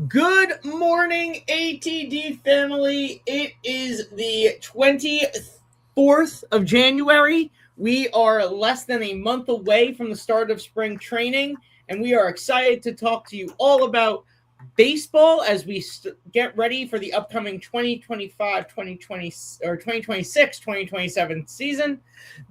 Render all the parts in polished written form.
Good morning, ATD family. It is the 24th of January. We are less than a month away from the start of spring training, and we are excited to talk to you all about baseball as we get ready for the upcoming 2025, 2020, or 2026, 2027 season.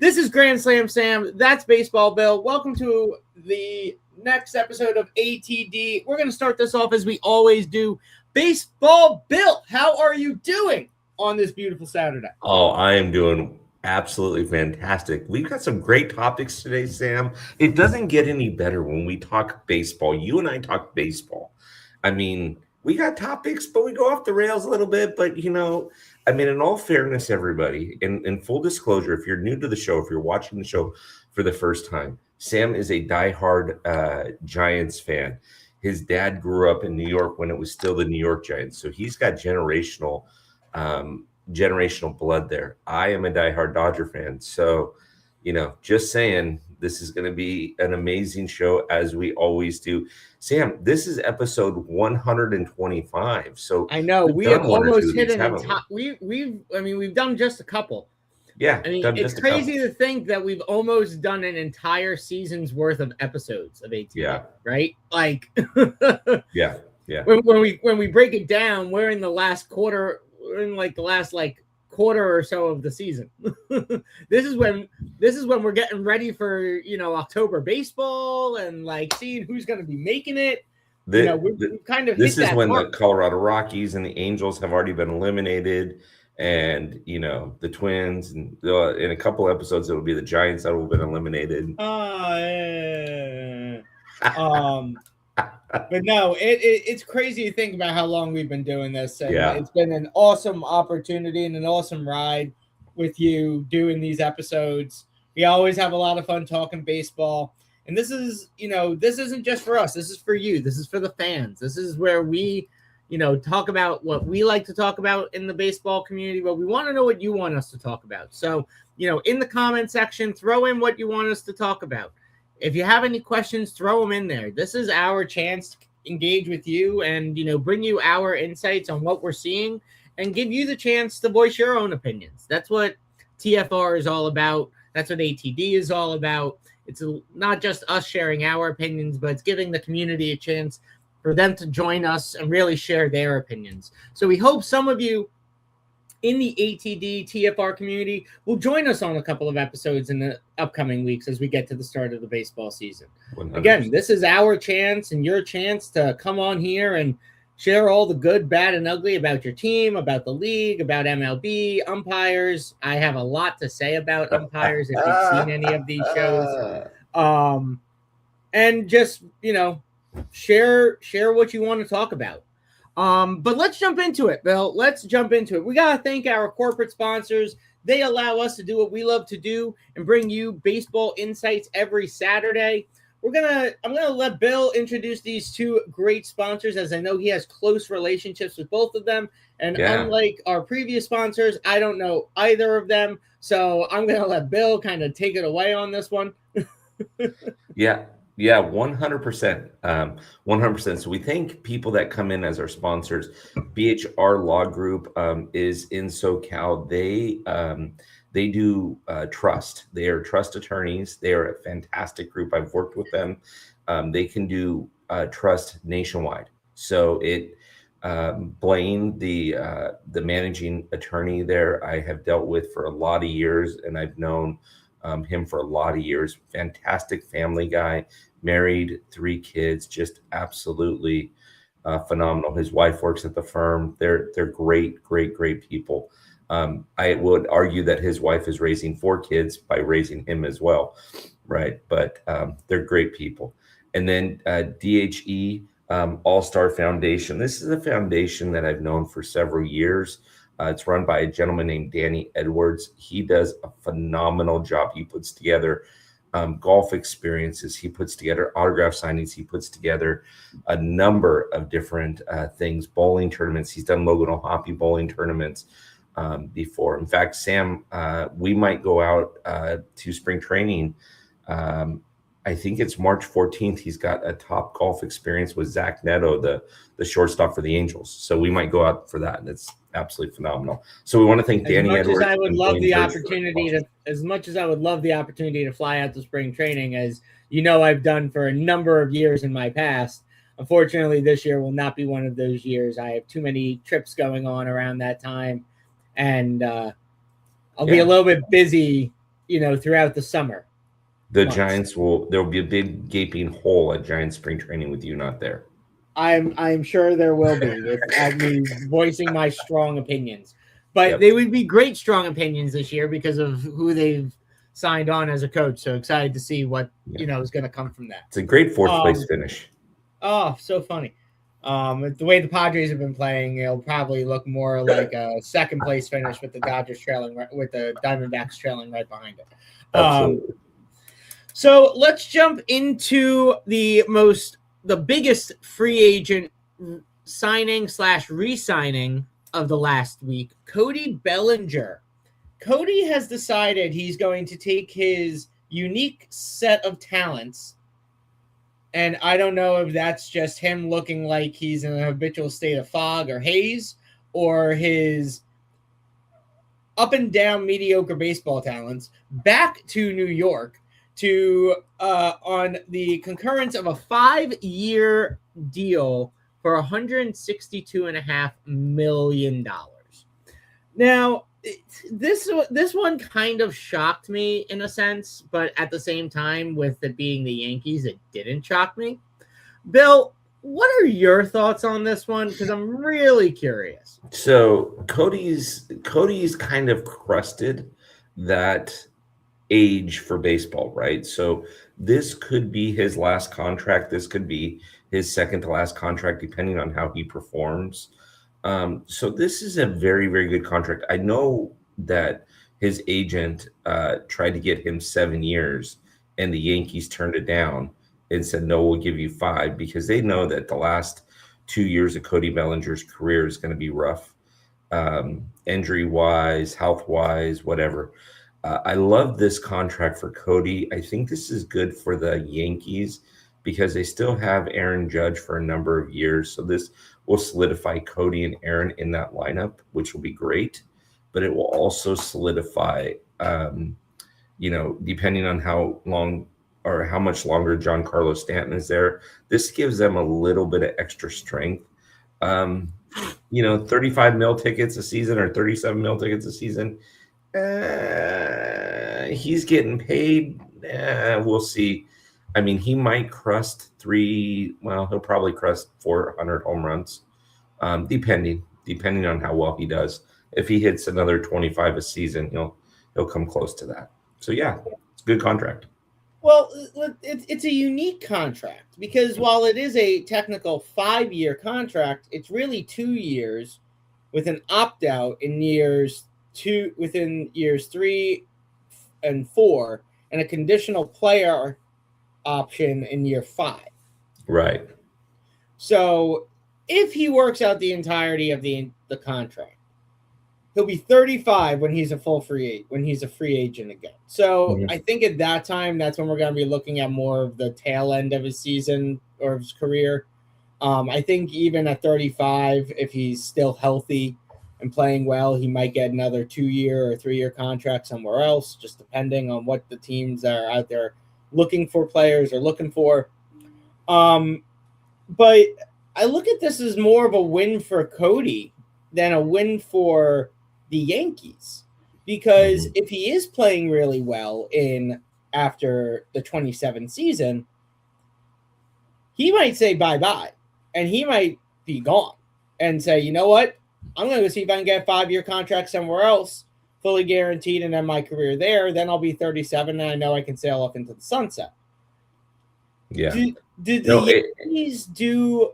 This is Grand Slam Sam. That's Baseball Bill. Welcome to the next episode of ATD. We're going to start this off as we always do. Baseball Bill, how are you doing on this beautiful Saturday? Oh, I am doing absolutely fantastic. We've got some great topics today, Sam. It doesn't get any better when we talk baseball. You and I talk baseball. I mean, we got topics, but we go off the rails a little bit. But, in all fairness, everybody, in full disclosure, if you're new to the show, if you're watching the show for the first time, Sam is a diehard Giants fan. His dad grew up in New York when it was still the New York Giants. So he's got generational blood there. I am a diehard Dodger fan. So, just saying, this is going to be an amazing show as we always do. Sam, this is episode 125. So I know we have almost hit an entire. We've done just a couple. Yeah, it's crazy to think that we've almost done an entire season's worth of episodes of ATD. Yeah. Right? Like. Yeah. When we break it down, we're in the last quarter. We're in the last quarter or so of the season. This is when we're getting ready for October baseball and seeing who's going to be making it. We've kind of this is when the Colorado Rockies and the Angels have already been eliminated, and the Twins, and in a couple episodes it will be the Giants that will have been eliminated. But no, it's crazy to think about how long we've been doing this. And It's been an awesome opportunity and an awesome ride with you doing these episodes. We always have a lot of fun talking baseball. And this is, this isn't just for us. This is for you. This is for the fans. This is where we, talk about what we like to talk about in the baseball community, but we want to know what you want us to talk about. So, in the comment section, throw in what you want us to talk about. If you have any questions, throw them in there. This is our chance to engage with you and, bring you our insights on what we're seeing and give you the chance to voice your own opinions. That's what TFR is all about. That's what ATD is all about. It's not just us sharing our opinions, but it's giving the community a chance for them to join us and really share their opinions. So we hope some of you in the ATD TFR community will join us on a couple of episodes in the upcoming weeks as we get to the start of the baseball season. 100%. Again, this is our chance and your chance to come on here and share all the good, bad, and ugly about your team, about the league, about MLB, umpires. I have a lot to say about umpires if you've seen any of these shows. And just, share what you want to talk about. But let's jump into it, Bill. Let's jump into it. We got to thank our corporate sponsors. They allow us to do what we love to do and bring you baseball insights every Saturday. I'm going to let Bill introduce these two great sponsors, as I know he has close relationships with both of them. And Unlike our previous sponsors, I don't know either of them. So I'm going to let Bill kind of take it away on this one. Yeah, 100%. 100%. So we thank people that come in as our sponsors. BHR Law Group is in SoCal. They do trust. They are trust attorneys. They are a fantastic group. I've worked with them. They can do trust nationwide. So Blaine, the managing attorney there, I have dealt with for a lot of years, and I've known him for a lot of years. Fantastic family guy, married, 3 kids, just absolutely phenomenal. His wife works at the firm. They're great people. I would argue that his wife is raising 4 kids by raising him as well, right? But they're great people. And then DHE All-Star Foundation. This is a foundation that I've known for several years. It's run by a gentleman named Danny Edwards. He does a phenomenal job. He puts together golf experiences. He puts together autograph signings. He puts together a number of different things, bowling tournaments. He's done Logan O'Hoppe bowling tournaments before. In fact, Sam, we might go out to spring training I think it's March 14th. He's got a top golf experience with Zach Neto, the shortstop for the Angels. So we might go out for that, and it's absolutely phenomenal. So we want to thank Danny Edwards. As much as I would love the opportunity to fly out to spring training, as you know, I've done for a number of years in my past. Unfortunately, this year will not be one of those years. I have too many trips going on around that time, and I'll be a little bit busy, throughout the summer. The Giants there will be a big gaping hole at Giants spring training with you not there. I'm sure there will be without me voicing my strong opinions. But they would be great strong opinions this year because of who they've signed on as a coach. So excited to see what is going to come from that. It's a great fourth place finish. Oh, so funny. The way the Padres have been playing, it'll probably look more like a second place finish with the Dodgers with the Diamondbacks trailing right behind it. Absolutely. So let's jump into the biggest free agent signing / re-signing of the last week, Cody Bellinger. Cody has decided he's going to take his unique set of talents, and I don't know if that's just him looking like he's in a habitual state of fog or haze, or his up and down mediocre baseball talents, back to New York to on the concurrence of a 5-year deal for $162.5 million. Now, this one kind of shocked me in a sense, but at the same time, with it being the Yankees, it didn't shock me. Bill, what are your thoughts on this one? Because I'm really curious. So Cody's kind of crusted that age for baseball, right? So this could be his last contract. This could be his second to last contract, depending on how he performs. So this is a very, very good contract. I know that his agent tried to get him 7 years, and the Yankees turned it down and said, no, we'll give you 5, because they know that the last 2 years of Cody Bellinger's career is going to be rough, injury-wise, health-wise, whatever. I love this contract for Cody. I think this is good for the Yankees because they still have Aaron Judge for a number of years. So this will solidify Cody and Aaron in that lineup, which will be great. But it will also solidify, depending on how long or how much longer Giancarlo Stanton is there, this gives them a little bit of extra strength. 35 mil tickets a season or 37 mil tickets a season. He's getting paid. We'll see. I mean, he might crust he'll probably crust 400 home runs, depending on how well he does. If he hits another 25 a season, he'll come close to that. So yeah, it's a good contract. Well, it's a unique contract because while it is a technical 5-year contract, it's really 2 years with an opt-out within years 3 and 4, and a conditional player option in year 5. Right. So if he works out the entirety of the contract, he'll be 35 when he's a free agent again. So I think at that time, that's when we're going to be looking at more of the tail end of his season or of his career. I think even at 35, if he's still healthy and playing well, he might get another 2-year or 3-year contract somewhere else, just depending on what the teams that are out there looking for players are looking for. But I look at this as more of a win for Cody than a win for the Yankees, because if he is playing really well after the 27 season, he might say bye-bye and he might be gone and say, you know what? I'm going to go see if I can get a 5-year contract somewhere else, fully guaranteed, and end my career there. Then I'll be 37, and I know I can sail off into the sunset. Yeah. Did the Yankees do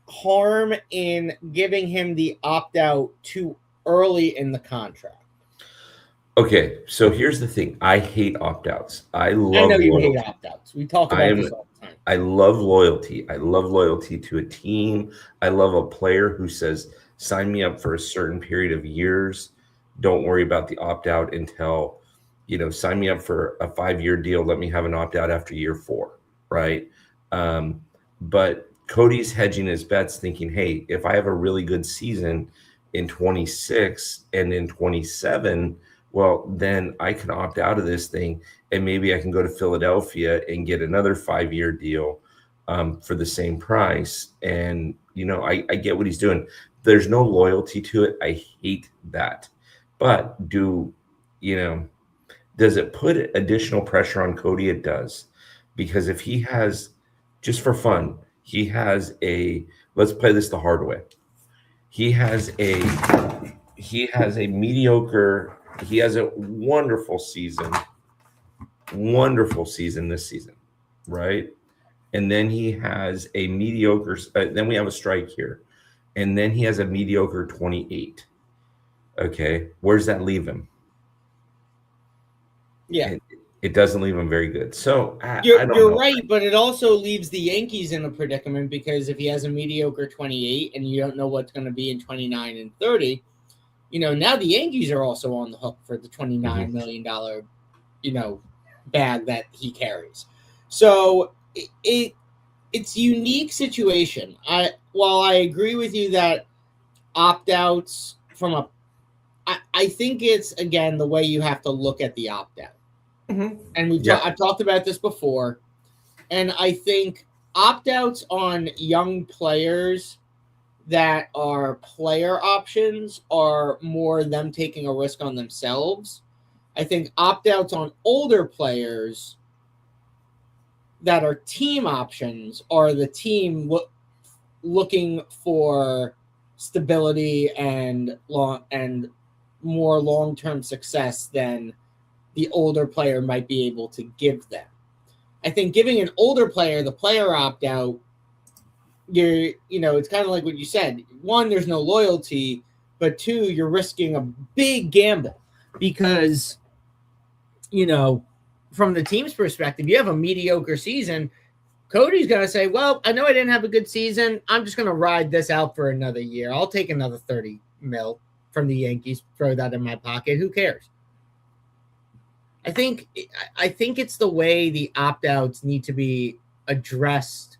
harm in giving him the opt-out too early in the contract? Okay, so here's the thing. I hate opt-outs. I know you hate opt-outs. We talk about this all the time. I love loyalty. I love loyalty to a team. I love a player who says, sign me up for a certain period of years. Don't worry about the opt-out until, sign me up for a 5-year deal. Let me have an opt-out after year 4. right? But Cody's hedging his bets, thinking, hey, if I have a really good season in 26 and in 27, well, then I can opt out of this thing, and maybe I can go to Philadelphia and get another 5-year deal for the same price. And, I get what he's doing. There's no loyalty to it. I hate that. But does it put additional pressure on Cody? It does. Because if he has, just for fun, let's play this the hard way. He has a wonderful season this season, right? And then he has a mediocre, then we have a strike here. And then he has a mediocre 28. Okay. Where's that leave him? Yeah. It doesn't leave him very good. So you're right, but it also leaves the Yankees in a predicament, because if he has a mediocre 28 and you don't know what's going to be in 29 and 30, now the Yankees are also on the hook for the $29 million, bag that he carries. So it's a unique situation. While I agree with you that opt-outs I think it's, again, the way you have to look at the opt-out. And I've talked about this before, and I think opt-outs on young players that are player options are more them taking a risk on themselves. I think opt-outs on older players that are team options are the team looking for stability and more long-term success than the older player might be able to give them. I think giving an older player the player opt-out, it's kind of like what you said. One, there's no loyalty, but two, you're risking a big gamble because, from the team's perspective, you have a mediocre season. Cody's going to say, well, I know I didn't have a good season. I'm just going to ride this out for another year. I'll take another 30 mil from the Yankees, throw that in my pocket. Who cares? I think it's the way the opt-outs need to be addressed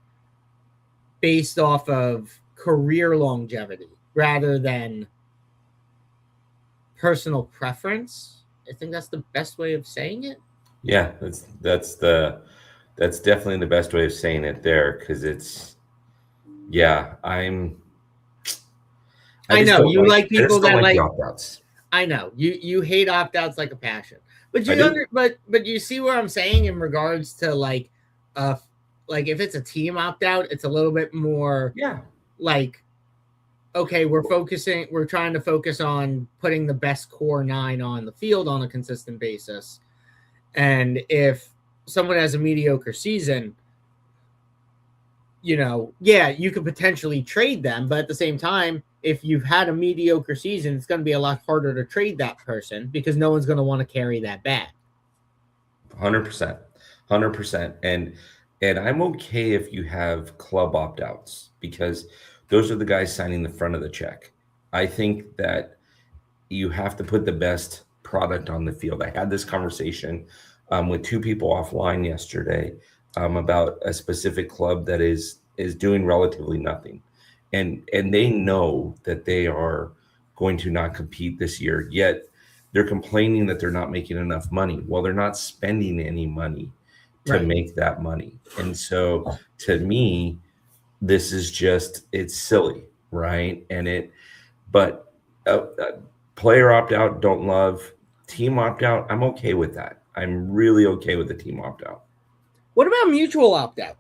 based off of career longevity rather than personal preference. I think that's the best way of saying it. Yeah, that's definitely the best way of saying it there, because it's, I know you like people that like opt-outs. I know you hate opt-outs like a passion, but but you see what I'm saying in regards to like if it's a team opt-out, it's a little bit more like, okay, we're trying to focus on putting the best core 9 on the field on a consistent basis. And if someone has a mediocre season, you could potentially trade them. But at the same time, if you've had a mediocre season, it's going to be a lot harder to trade that person because no one's going to want to carry that bag. 100%. And I'm okay if you have club opt-outs, because those are the guys signing the front of the check. I think that you have to put the best product on the field. I had this conversation with 2 people offline yesterday about a specific club that is doing relatively nothing. And they know that they are going to not compete this year, yet they're complaining that they're not making enough money. Well, they're not spending any money to make that money. And so to me, this is it's silly, right? But player opt-out, don't love. Team opt-out, I'm okay with that. I'm really okay with the team opt-out. What about mutual opt-out?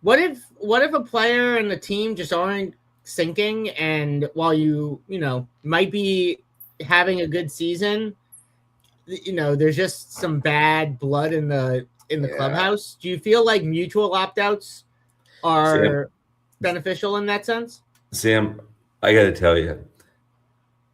What if a player and the team just aren't syncing, and while you might be having a good season, there's just some bad blood in the clubhouse? Do you feel like mutual opt-outs are beneficial in that sense? Sam, I got to tell you,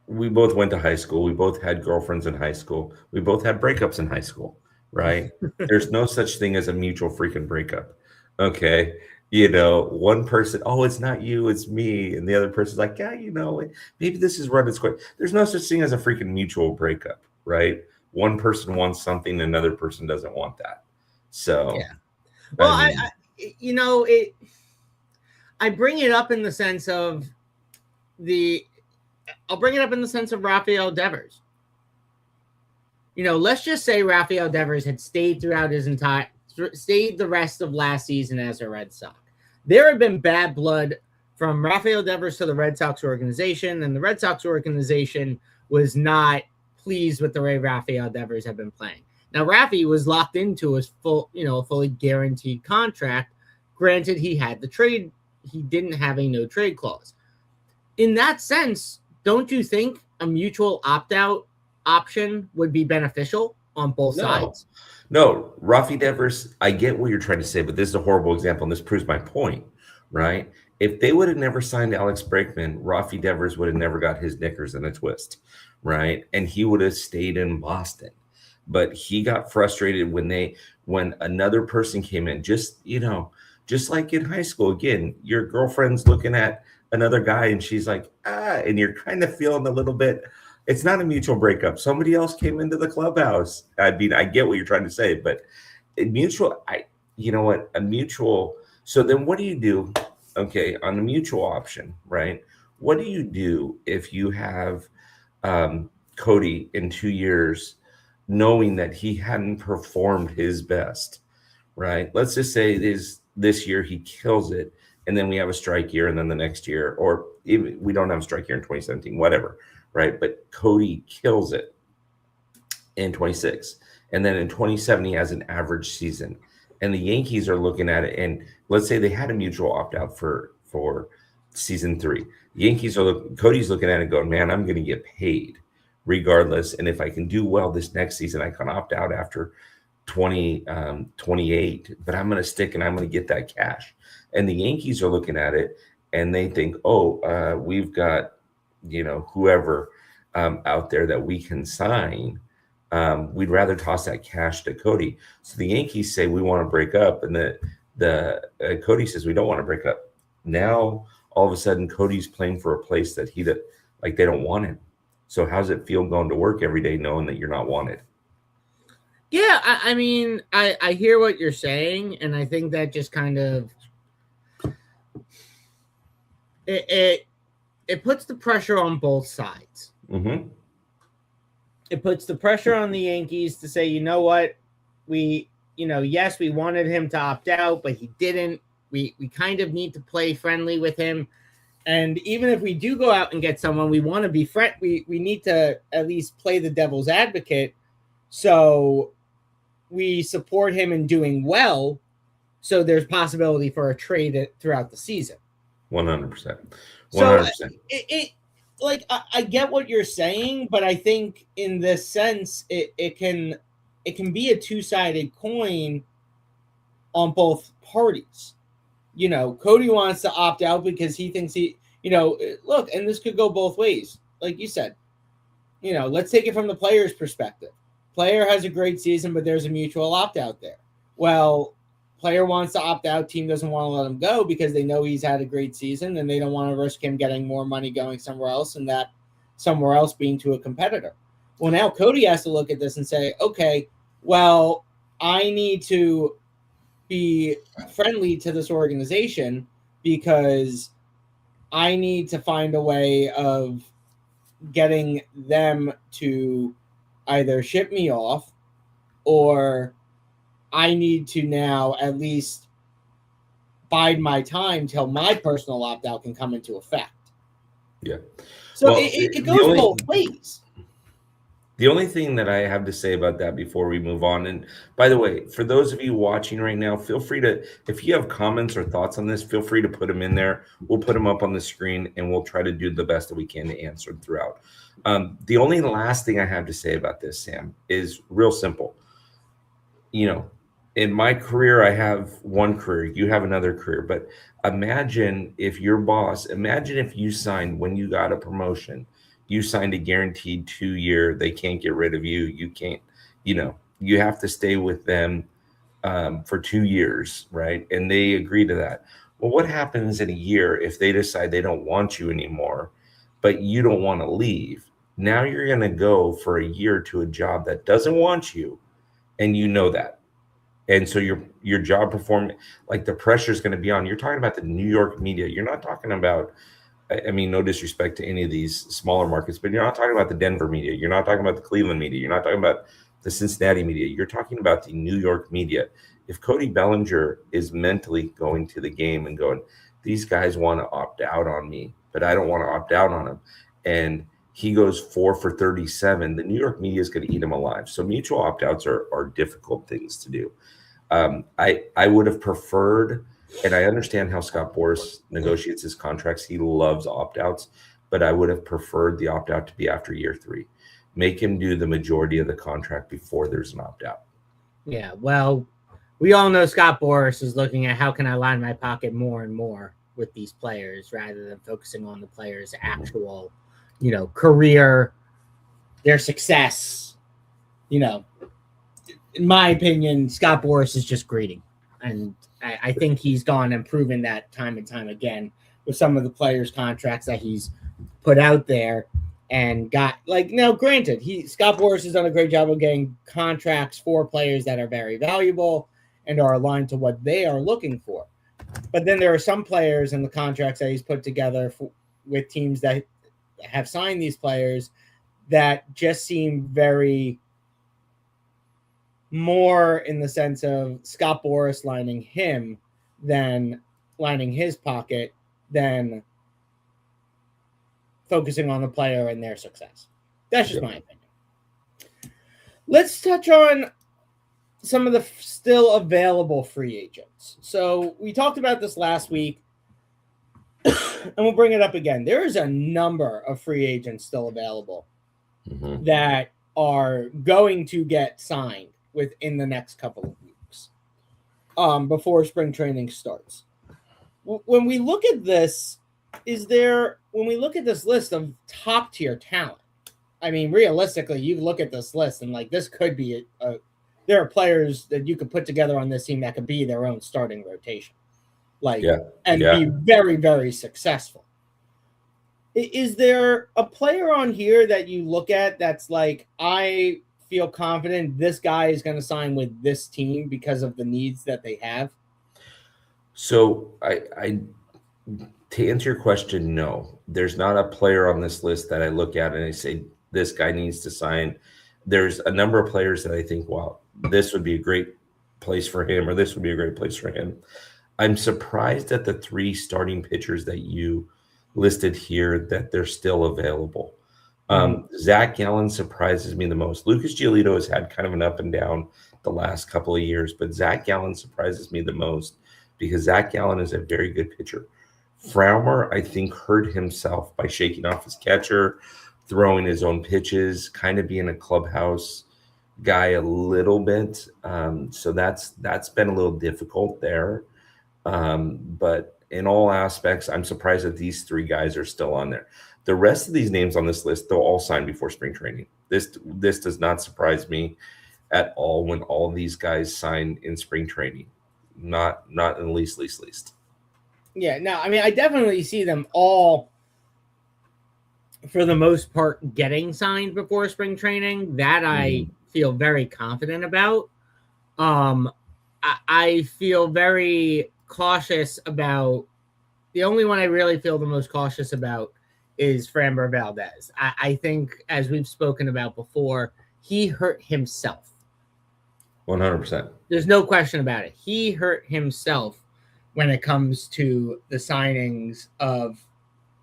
we both went to high school. We both had girlfriends in high school. We both had breakups in high school, right? There's no such thing as a mutual freaking breakup. Okay. One person, it's not you, it's me. And the other person's like, maybe this is run its course. There's no such thing as a freaking mutual breakup, right? One person wants something, another person doesn't want that. So, yeah. Well, I mean, I bring it up in the sense of I'll bring it up in the sense of Rafael Devers. Let's just say Rafael Devers had stayed stayed the rest of last season as a Red Sox. There had been bad blood from Rafael Devers to the Red Sox organization, and the Red Sox organization was not pleased with the way Rafael Devers had been playing. Now, Rafi was locked into his fully guaranteed contract. Granted, he had the trade. He didn't have a no trade clause. In that sense, don't you think a mutual opt-out option would be beneficial on both sides? No, Rafi Devers, I get what you're trying to say, but this is a horrible example, and this proves my point, right? If they would have never signed Alex Bregman, Rafi Devers would have never got his knickers in a twist, right? And he would have stayed in Boston. But he got frustrated when another person came in, just like in high school. Again, your girlfriend's looking at another guy and she's like, and you're kind of feeling a little bit. It's not a mutual breakup. Somebody else came into the clubhouse. I mean, I get what you're trying to say, but a mutual. So then what do you do? Okay, on the mutual option, right? What do you do if you have Cody in 2 years, knowing that he hadn't performed his best, right? Let's just say this year he kills it, and then we have a strike year, and then the next year, or even we don't have a strike year in 2017, whatever, right? But Cody kills it in 26, and then in 27 he has an average season, and the Yankees are looking at it, and let's say they had a mutual opt-out for season 3. Cody's looking at it going, man, I'm going to get paid regardless, and if I can do well this next season, I can opt out after 28, but I'm going to stick and I'm going to get that cash. And the Yankees are looking at it and they think, we've got whoever out there that we can sign. We'd rather toss that cash to Cody. So the Yankees say we want to break up, and the Cody says we don't want to break up. Now all of a sudden Cody's playing for a place that they don't want him. So how's it feel going to work every day knowing that you're not wanted? Yeah, I mean, I hear what you're saying, and I think that just kind of it puts the pressure on both sides. Mm-hmm. It puts the pressure on the Yankees to say, you know what, yes, we wanted him to opt out, but he didn't. We kind of need to play friendly with him. And even if we do go out and get someone, we want to be we need to at least play the devil's advocate. So we support him in doing well. So there's possibility for a trade throughout the season. 100%. 100%. So I get what you're saying, but I think in this sense, it can be a two-sided coin on both parties. Cody wants to opt out because he thinks look, and this could go both ways. Like you said, let's take it from the player's perspective. Player has a great season, but there's a mutual opt-out there. Well, player wants to opt out. Team doesn't want to let him go because they know he's had a great season and they don't want to risk him getting more money going somewhere else, and that somewhere else being to a competitor. Well, now Cody has to look at this and say, okay, well, I need to be friendly to this organization because I need to find a way of getting them to either ship me off, or I need to now at least bide my time till my personal opt-out can come into effect. Yeah. So it goes both ways. The only thing that I have to say about that before we move on, and by the way, for those of you watching right now, feel free to, if you have comments or thoughts on this, feel free to put them in there. We'll put them up on the screen and we'll try to do the best that we can to answer them throughout. The only last thing I have to say about this, Sam, is real simple. In my career, I have one career, you have another career, but imagine if your boss, if you signed when you got a promotion, you signed a guaranteed 2-year, they can't get rid of you. You can't, you have to stay with them for 2 years, right? And they agree to that. Well, what happens in a year if they decide they don't want you anymore, but you don't want to leave? Now you're going to go for a year to a job that doesn't want you, and you know that. And so your job performance, like the pressure is going to be on. You're talking about the New York media. You're not talking about, I mean, no disrespect to any of these smaller markets, but you're not talking about the Denver media. You're not talking about the Cleveland media. You're not talking about the Cincinnati media. You're talking about the New York media. If Cody Bellinger is mentally going to the game and going, these guys want to opt out on me, but I don't want to opt out on them, and he goes 4 for 37, the New York media is going to eat him alive. So mutual opt-outs are difficult things to do. I would have preferred, and I understand how Scott Boras negotiates his contracts. He loves opt-outs, but I would have preferred the opt-out to be after year 3. Make him do the majority of the contract before there's an opt-out. Yeah, well, we all know Scott Boras is looking at how can I line my pocket more and more with these players rather than focusing on the players' actual, career, their success. In my opinion, Scott Boras is just greedy. And I think he's gone and proven that time and time again with some of the players' contracts that he's put out there and got. Granted, Scott Boras has done a great job of getting contracts for players that are very valuable and are aligned to what they are looking for. But then there are some players in the contracts that he's put together with teams that have signed these players that just seem very more in the sense of Scott Boras lining him than lining his pocket than focusing on the player and their success. That's just my opinion. Let's touch on some of the still available free agents. So we talked about this last week, and we'll bring it up again. There is a number of free agents still available that are going to get signed within the next couple of weeks before spring training starts. When we look at this, when we look at this list of top tier talent, I mean, realistically, you look at this list and this could be there are players that you could put together on this team that could be their own starting rotation, be very, very successful. Is there a player on here that you look at that's I feel confident this guy is going to sign with this team because of the needs that they have? So I to answer your question, no, there's not a player on this list that I look at and I say this guy needs to sign. There's a number of players that I think, wow, this would be a great place for him, or this would be a great place for him. I'm surprised at the 3 starting pitchers that you listed here that they're still available. Zach Gallen surprises me the most. Lucas Giolito has had kind of an up and down the last couple of years, but Zach Gallen surprises me the most because Zach Gallen is a very good pitcher. Frommer, I think, hurt himself by shaking off his catcher, throwing his own pitches, kind of being a clubhouse guy a little bit. So that's been a little difficult there. But in all aspects, I'm surprised that these 3 guys are still on there. The rest of these names on this list, they'll all sign before spring training. This does not surprise me at all when all these guys sign in spring training. Not in the least. Yeah, no, I mean, I definitely see them all, for the most part, getting signed before spring training. That I feel very confident about. I feel very cautious about. The only one I really feel the most cautious about is Framber Valdez. I think, as we've spoken about before, he hurt himself. 100%. There's no question about it. He hurt himself when it comes to the signings of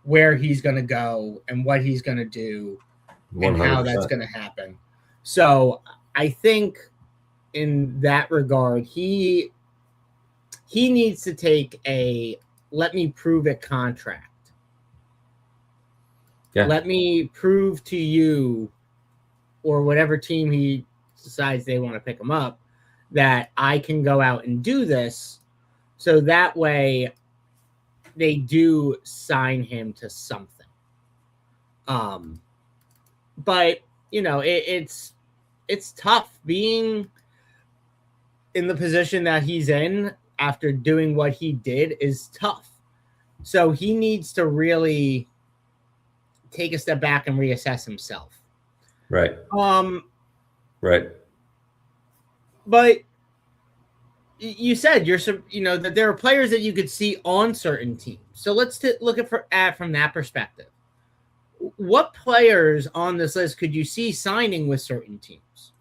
where he's going to go and what he's going to do 100%. And how that's going to happen. So I think in that regard, he needs to take a let me prove it contract. Yeah. Let me prove to you, or whatever team he decides they want to pick him up, that I can go out and do this. So that way they do sign him to something. But it's tough being in the position that he's in after doing what he did is tough. So he needs to really take a step back and reassess himself. Right. Right. But you said that there are players that you could see on certain teams. So let's look at from that perspective. What players on this list could you see signing with certain teams?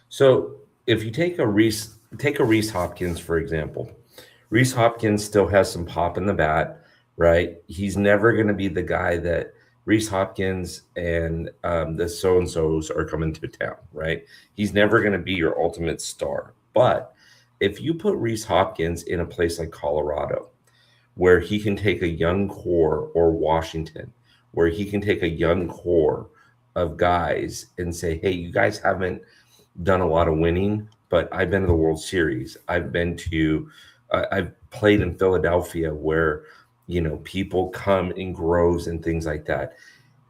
So if you take a Rhys Hopkins, for example, Rhys Hopkins still has some pop in the bat, right? He's never going to be the guy that Rhys Hopkins and the so-and-sos are coming to town, right? He's never going to be your ultimate star. But if you put Rhys Hopkins in a place like Colorado, where he can take a young core, or Washington, where he can take a young core of guys and say, hey, you guys haven't done a lot of winning, but I've been to the World Series. I've played in Philadelphia where, people come in groves and things like that.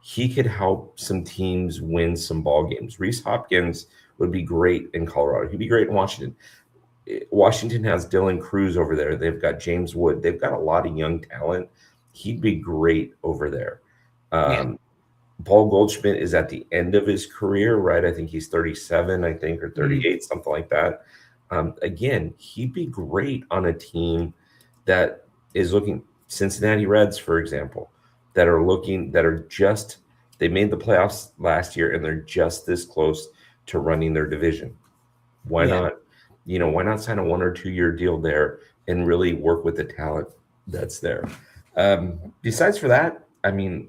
He could help some teams win some ball games. Rhys Hopkins would be great in Colorado. He'd be great in Washington. Washington has Dylan Cruz over there. They've got James Wood. They've got a lot of young talent. He'd be great over there. Paul Goldschmidt is at the end of his career, right? I think he's 37, or 38, something like that. Again, he'd be great on a team that is looking, Cincinnati Reds, for example, they made the playoffs last year and they're just this close to running their division. Why not? Why not sign a 1 or 2 year deal there and really work with the talent that's there? Besides for that, I'm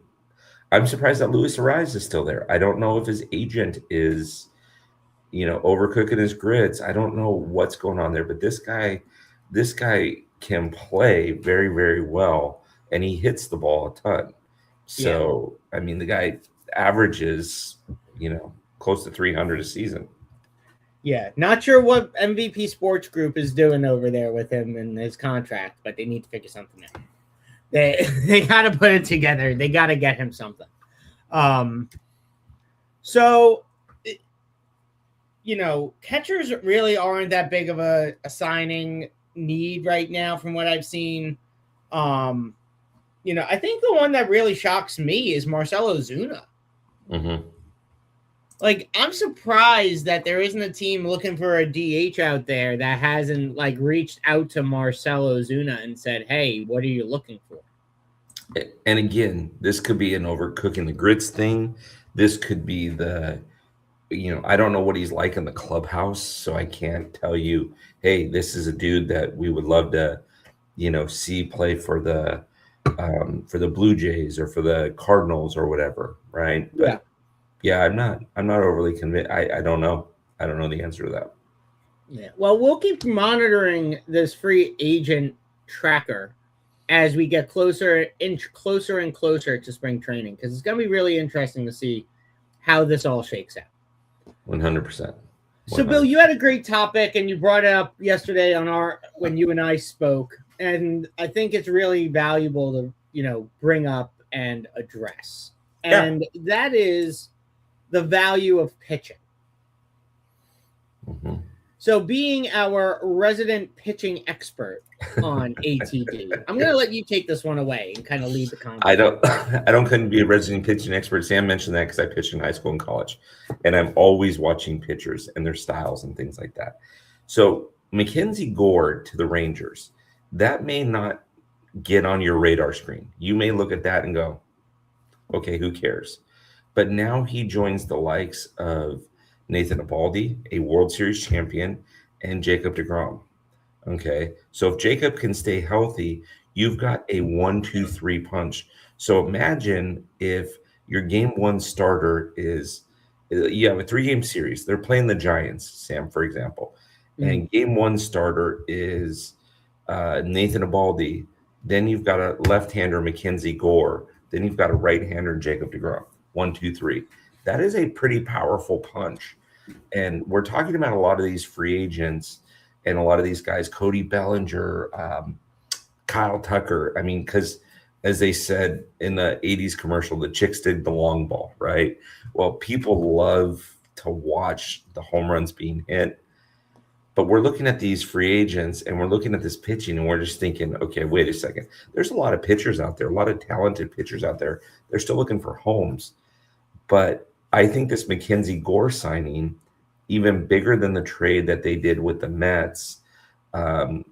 surprised that Luis Arraez is still there. I don't know if his agent is, overcooking his grits. I don't know what's going on there, but this guy can play very, very well, and he hits the ball a ton. So, the guy averages, close to 300 a season. Yeah, not sure what MVP Sports Group is doing over there with him and his contract, but they need to figure something out. They got to put it together. They got to get him something. Catchers really aren't that big of a signing need right now from what I've seen. I think the one that really shocks me is Marcell Ozuna. Mm-hmm. I'm surprised that there isn't a team looking for a DH out there that hasn't reached out to Marcell Ozuna and said, hey, what are you looking for? And again, this could be an overcooking the grits thing. This could be I don't know what he's like in the clubhouse, so I can't tell you, hey, this is a dude that we would love to, see play for the Blue Jays or for the Cardinals or whatever, right? But yeah, I'm not overly convinced. I don't know. I don't know the answer to that. Yeah. Well, we'll keep monitoring this free agent tracker as we get closer and closer to spring training, because it's going to be really interesting to see how this all shakes out. 100%. So, Bill, you had a great topic, and you brought it up yesterday when you and I spoke, and I think it's really valuable to bring up and address, and that is the value of pitching. Mm-hmm. So, being our resident pitching expert on ATD, I'm going to let you take this one away and kind of lead the conversation. I don't couldn't be a resident pitching expert. Sam mentioned that because I pitched in high school and college, and I'm always watching pitchers and their styles and things like that. So Mackenzie Gore to the Rangers, that may not get on your radar screen. You may look at that and go, okay, who cares? But now he joins the likes of Nathan Eovaldi, a World Series champion, and Jacob deGrom. Okay, so if Jacob can stay healthy, you've got a 1-2-3 punch. So imagine if your game one starter is, you have a 3-game series. They're playing the Giants, Sam, for example. Mm-hmm. And game one starter is Nathan Eovaldi. Then you've got a left-hander, Mackenzie Gore. Then you've got a right-hander, Jacob deGrom. 1-2-3. That is a pretty powerful punch. And we're talking about a lot of these free agents and a lot of these guys, Cody Bellinger, Kyle Tucker. Because as they said in the 80s commercial, the chicks dig the long ball, right? Well, people love to watch the home runs being hit. But we're looking at these free agents and we're looking at this pitching and we're just thinking, okay, wait a second. There's a lot of pitchers out there, a lot of talented pitchers out there. They're still looking for homes. But I think this Mackenzie Gore signing, even bigger than the trade that they did with the Mets,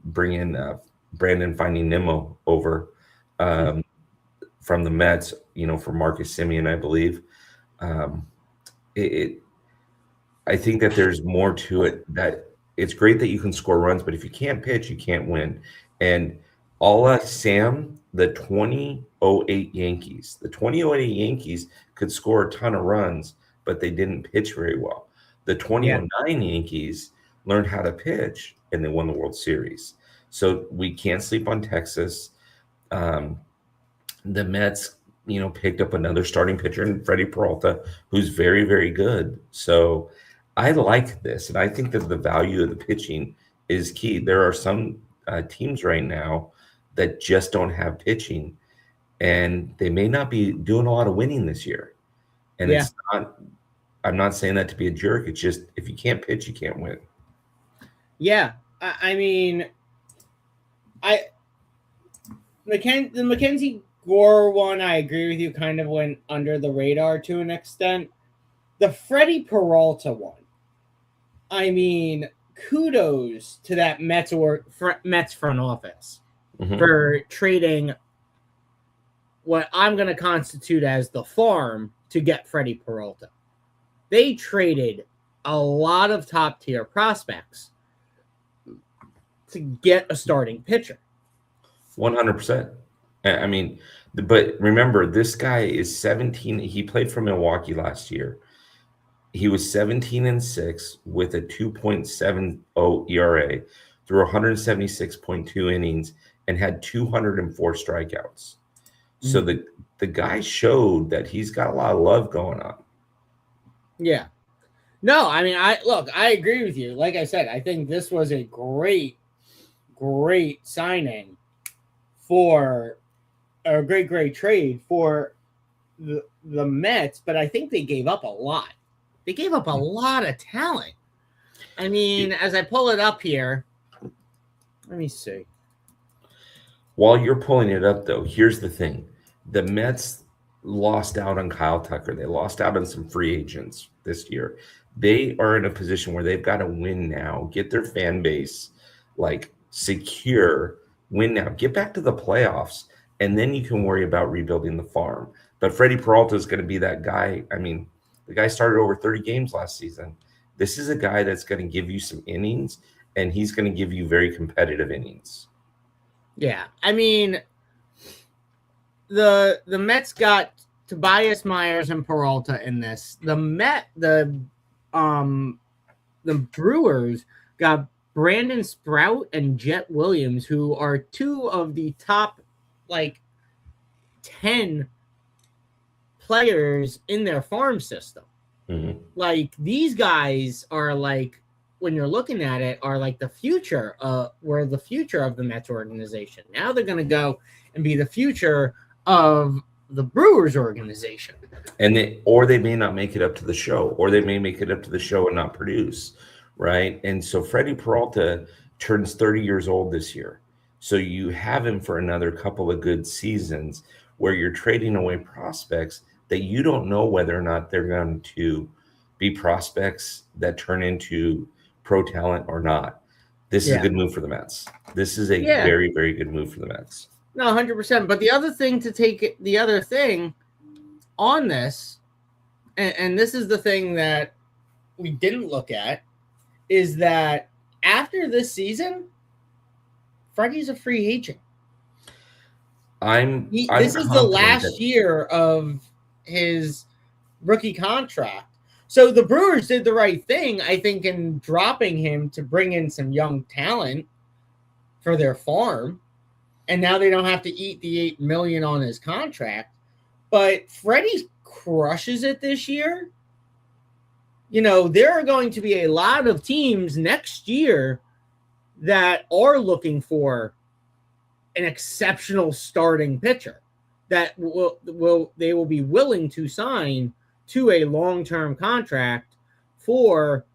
bring in Brandon Finding Nemo over from the Mets, for Marcus Semien, I believe. I think that there's more to it, that it's great that you can score runs, but if you can't pitch, you can't win. And Sam, the 2008 Yankees could score a ton of runs, but they didn't pitch very well. The 2009 Yankees learned how to pitch, and they won the World Series. So we can't sleep on Texas. The Mets, picked up another starting pitcher in Freddie Peralta, who's very, very good. So I like this, and I think that the value of the pitching is key. There are some teams right now that just don't have pitching, and they may not be doing a lot of winning this year. And it's not, I'm not saying that to be a jerk. It's just, if you can't pitch, you can't win. Yeah. I mean, the Mackenzie Gore one, I agree with you, kind of went under the radar to an extent. The Freddie Peralta one, I mean, kudos to that Mets front office for trading what I'm going to constitute as the farm to get Freddie Peralta. They traded a lot of top-tier prospects to get a starting pitcher. 100%. I mean, but remember, this guy is 17. He played for Milwaukee last year. He was 17-6 with a 2.70 ERA through 176.2 innings and had 204 strikeouts. So the guy showed that he's got a lot of love going on. Yeah. No, I mean, I agree with you. Like I said, I think this was a great signing for a great trade for the Mets, but I think they gave up a lot. They gave up a lot of talent. I mean, as I pull it up here, let me see. While you're pulling it up, though, here's the thing. The Mets lost out on Kyle Tucker. They lost out on some free agents this year. They are in a position where they've got to win now, get their fan base secure, win now, get back to the playoffs, and then you can worry about rebuilding the farm. But Freddie Peralta is going to be that guy. I mean, the guy started over 30 games last season. This is a guy that's going to give you some innings, and he's going to give you very competitive innings. Yeah, I mean, the Mets got Tobias Myers and Peralta in this. The Brewers got Brandon Sprout and Jet Williams, who are two of the top 10 players in their farm system. These guys are when you're looking at it, are the future of the Mets organization. Now they're going to go and be the future of the Brewers organization. And they may not make it up to the show, or they may make it up to the show and not produce, right? And so Freddie Peralta turns 30 years old this year. So you have him for another couple of good seasons where you're trading away prospects that you don't know whether or not they're going to be prospects that turn into pro talent or not. This is a good move for the Mets. This is a very, very good move for the Mets. No, 100%. But the other thing on this, and this is the thing that we didn't look at, is that after this season, Freddie's a free agent. This is the last year of his rookie contract. So the Brewers did the right thing, I think, in dropping him to bring in some young talent for their farm. And now they don't have to eat the $8 million on his contract. But Freddie crushes it this year. There are going to be a lot of teams next year that are looking for an exceptional starting pitcher that they will be willing to sign to a long-term contract for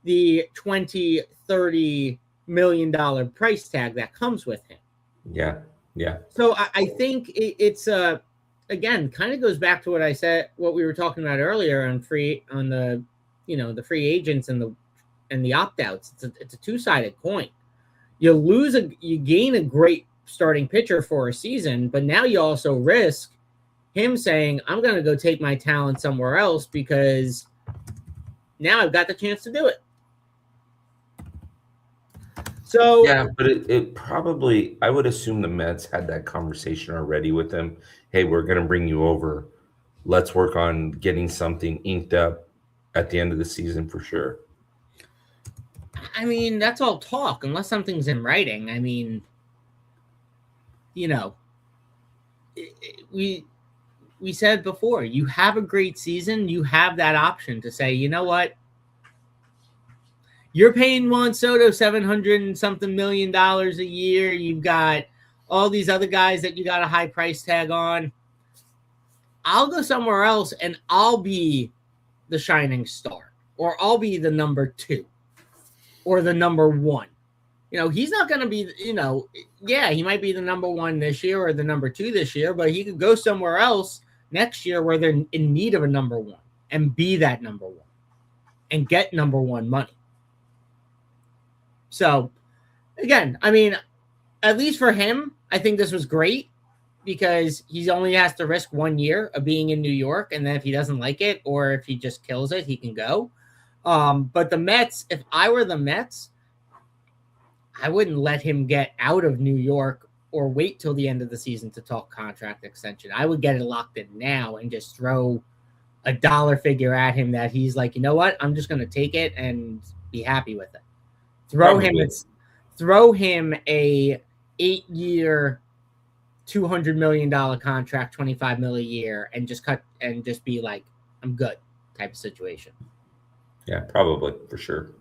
the $20-30 million price tag that comes with him. Yeah. So I think it's again, kind of goes back to what we were talking about earlier on the free agents and the opt-outs. It's a two-sided coin. you gain a great starting pitcher for a season, but now you also risk him saying, I'm going to go take my talent somewhere else because now I've got the chance to do it. So yeah, but it probably, I would assume the Mets had that conversation already with them. Hey, we're going to bring you over. Let's work on getting something inked up at the end of the season for sure. I mean, that's all talk unless something's in writing. I mean, you know, we said before, you have a great season, you have that option to say, you know what? You're paying Juan Soto $700 and something million a year. You've got all these other guys that you got a high price tag on. I'll go somewhere else and I'll be the shining star, or I'll be the number 2 or the number 1. You know, he's not going to be, you know, yeah, he might be the number 1 this year or the number 2 this year, but he could go somewhere else next year where they're in need of a number 1 and be that number 1 and get number 1 money. So, again, I mean, at least for him, I think this was great because he only has to risk 1 year of being in New York. And then if he doesn't like it or if he just kills it, he can go. But the Mets, if I were the Mets, I wouldn't let him get out of New York or wait till the end of the season to talk contract extension. I would get it locked in now and just throw a dollar figure at him that he's like, you know what? I'm just going to take it and be happy with it. Throw him a 8-year, $200 million contract, $25 million a year, and just cut and just be like, I'm good type of situation. Yeah, probably for sure.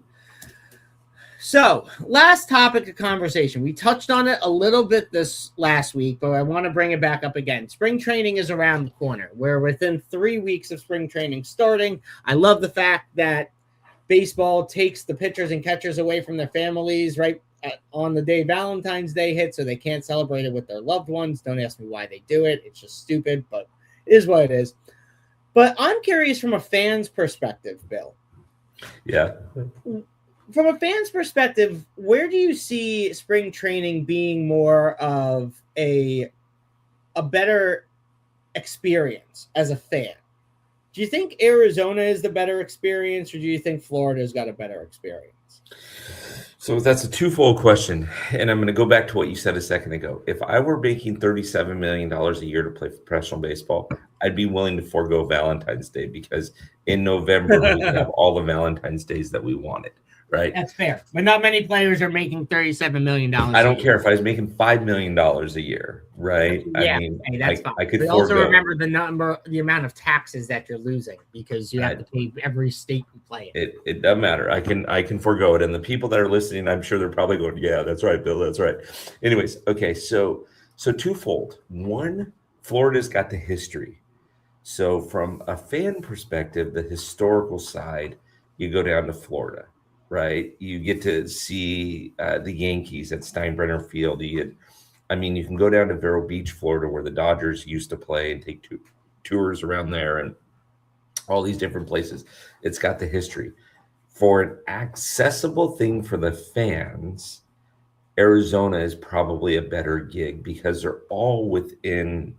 So, last topic of conversation. We touched on it a little bit this last week, but I want to bring it back up again. Spring training is around the corner. We're within 3 weeks of spring training starting. I love the fact that baseball takes the pitchers and catchers away from their families on the day Valentine's Day hits, so they can't celebrate it with their loved ones. Don't ask me why they do it. It's just stupid, but it is what it is. But I'm curious from a fan's perspective, Bill. Yeah. From a fan's perspective, where do you see spring training being more of a better experience as a fan? Do you think Arizona is the better experience, or do you think Florida's got a better experience? So that's a twofold question, and I'm going to go back to what you said a second ago. If I were making $37 million a year to play professional baseball, I'd be willing to forego Valentine's Day because in November we have all the Valentine's Days that we wanted. Right. That's fair. But not many players are making $37 million. I don't care if I was making $5 million a year. Right. Yeah. I mean, hey, that's fine. I could but also remember the amount of taxes that you're losing because you have to pay every state you play in. It doesn't matter. I can forego it. And the people that are listening, I'm sure they're probably going, yeah, that's right, Bill. That's right. Anyways. Okay. So twofold. One, Florida's got the history. So from a fan perspective, the historical side, you go down to Florida. Right, you get to see the Yankees at Steinbrenner Field. You can go down to Vero Beach, Florida, where the Dodgers used to play, and take tours around there, and all these different places. It's got the history. For an accessible thing for the fans, Arizona is probably a better gig because they're all within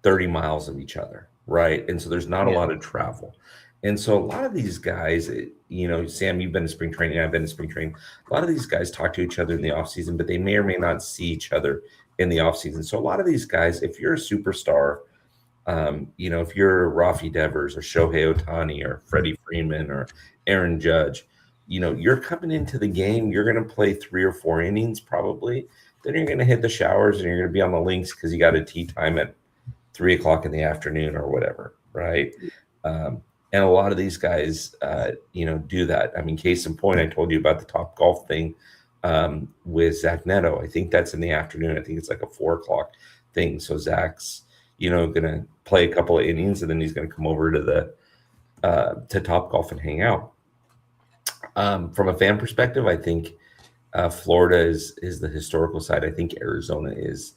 30 miles of each other, right? And so there's not a lot of travel. And so a lot of these guys, Sam, you've been to spring training, I've been to spring training. A lot of these guys talk to each other in the offseason, but they may or may not see each other in the offseason. So a lot of these guys, if you're a superstar, if you're Rafi Devers or Shohei Ohtani or Freddie Freeman or Aaron Judge, you're coming into the game, you're going to play 3 or 4 innings probably. Then you're going to hit the showers and you're going to be on the links because you got a tee time at 3 o'clock in the afternoon or whatever, right? And a lot of these guys, do that. I mean, case in point, I told you about the Top Golf thing with Zach Neto. I think that's in the afternoon. I think it's like a 4 o'clock thing. So Zach's, going to play a couple of innings, and then he's going to come over to to Top Golf and hang out. From a fan perspective, I think Florida is the historical side. I think Arizona is